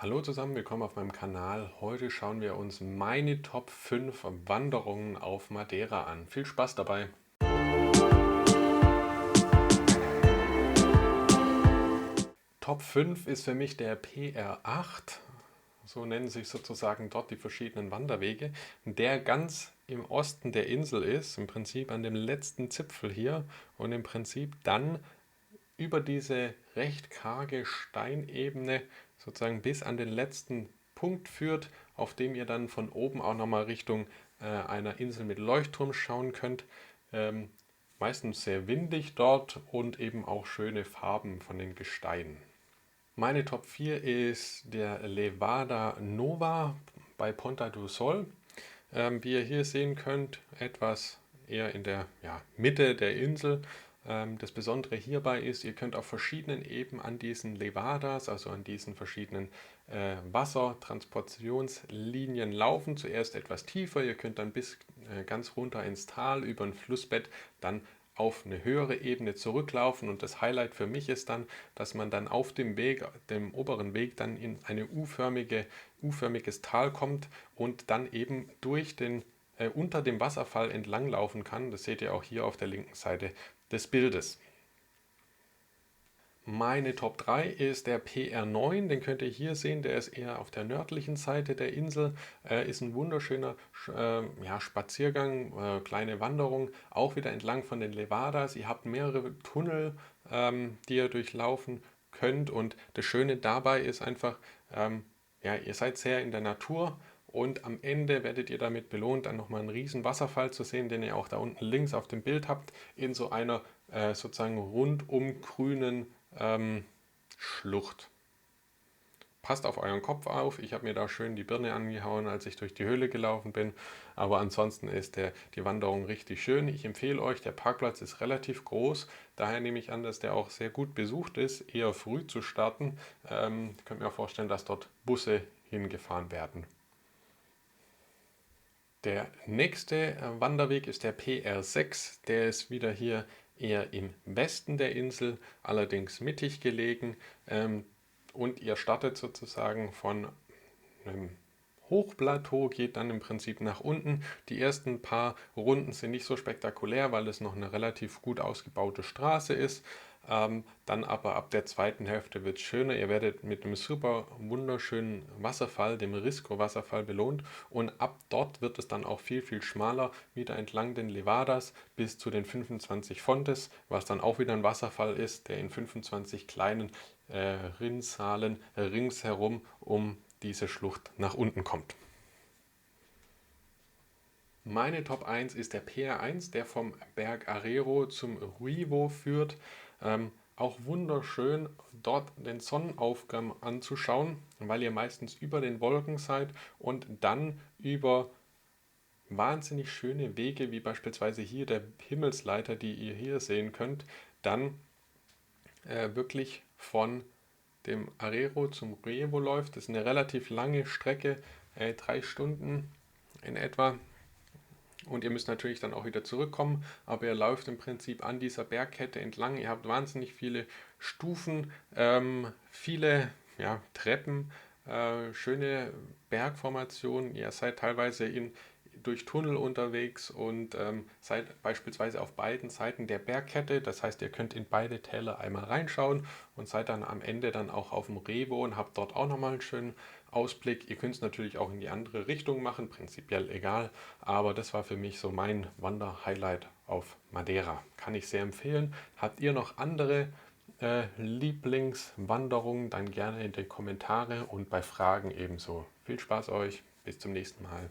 Hallo zusammen, willkommen auf meinem Kanal. Heute schauen wir uns meine Top 5 Wanderungen auf Madeira an. Viel Spaß dabei! Top 5 ist für mich der PR8, so nennen sich sozusagen dort die verschiedenen Wanderwege, der ganz im Osten der Insel ist, im Prinzip an dem letzten Zipfel hier und im Prinzip dann über diese recht karge Steinebene sozusagen bis an den letzten Punkt führt, auf dem ihr dann von oben auch nochmal Richtung einer Insel mit Leuchtturm schauen könnt. Meistens sehr windig dort und eben auch schöne Farben von den Gesteinen. Meine Top 4 ist der Levada Nova bei Ponta do Sol. Wie ihr hier sehen könnt, etwas eher in der Mitte der Insel. Das Besondere hierbei ist, ihr könnt auf verschiedenen Ebenen an diesen Levadas, also an diesen verschiedenen Wassertransportationslinien laufen. Zuerst etwas tiefer, ihr könnt dann bis ganz runter ins Tal über ein Flussbett dann auf eine höhere Ebene zurücklaufen, und das Highlight für mich ist dann, dass man dann auf dem Weg, dem oberen Weg, dann in eine U-förmiges Tal kommt und dann eben durch den unter dem Wasserfall entlang laufen kann. Das seht ihr auch hier auf der linken Seite des Bildes. Meine Top 3 ist der PR9, den könnt ihr hier sehen, der ist eher auf der nördlichen Seite der Insel, ist ein wunderschöner Spaziergang, kleine Wanderung, auch wieder entlang von den Levadas. Ihr habt mehrere Tunnel, die ihr durchlaufen könnt, und das Schöne dabei ist einfach, ihr seid sehr in der Natur. Und am Ende werdet ihr damit belohnt, dann nochmal einen riesen Wasserfall zu sehen, den ihr auch da unten links auf dem Bild habt, in so einer sozusagen rundum grünen Schlucht. Passt auf euren Kopf auf, ich habe mir da schön die Birne angehauen, als ich durch die Höhle gelaufen bin, aber ansonsten ist die Wanderung richtig schön. Ich empfehle euch, der Parkplatz ist relativ groß, daher nehme ich an, dass der auch sehr gut besucht ist, eher früh zu starten. Ich könnte mir auch vorstellen, dass dort Busse hingefahren werden. Der nächste Wanderweg ist der PR6, der ist wieder hier eher im Westen der Insel, allerdings mittig gelegen, und ihr startet sozusagen von einem Hochplateau, geht dann im Prinzip nach unten. Die ersten paar Runden sind nicht so spektakulär, weil es noch eine relativ gut ausgebaute Straße ist. Dann aber ab der zweiten Hälfte wird es schöner. Ihr werdet mit einem super wunderschönen Wasserfall, dem Risco-Wasserfall, belohnt, und ab dort wird es dann auch viel, viel schmaler, wieder entlang den Levadas bis zu den 25 Fontes, was dann auch wieder ein Wasserfall ist, der in 25 kleinen Rinnsalen ringsherum um diese Schlucht nach unten kommt. Meine Top 1 ist der PR1, der vom Berg Arero zum Ruivo führt. Auch wunderschön, dort den Sonnenaufgang anzuschauen, weil ihr meistens über den Wolken seid und dann über wahnsinnig schöne Wege, wie beispielsweise hier der Himmelsleiter, die ihr hier sehen könnt, dann wirklich von dem Arero zum Ruivo läuft. Das ist eine relativ lange Strecke, 3 Stunden in etwa. Und ihr müsst natürlich dann auch wieder zurückkommen, aber ihr lauft im Prinzip an dieser Bergkette entlang. Ihr habt wahnsinnig viele Stufen, viele Treppen, schöne Bergformationen. Ihr seid teilweise durch Tunnel unterwegs und seid beispielsweise auf beiden Seiten der Bergkette. Das heißt, ihr könnt in beide Täler einmal reinschauen und seid dann am Ende dann auch auf dem Revo und habt dort auch nochmal einen schönen Ausblick. Ihr könnt es natürlich auch in die andere Richtung machen, prinzipiell egal, aber das war für mich so mein Wander-Highlight auf Madeira. Kann ich sehr empfehlen. Habt ihr noch andere Lieblingswanderungen, dann gerne in die Kommentare und bei Fragen ebenso. Viel Spaß euch, bis zum nächsten Mal.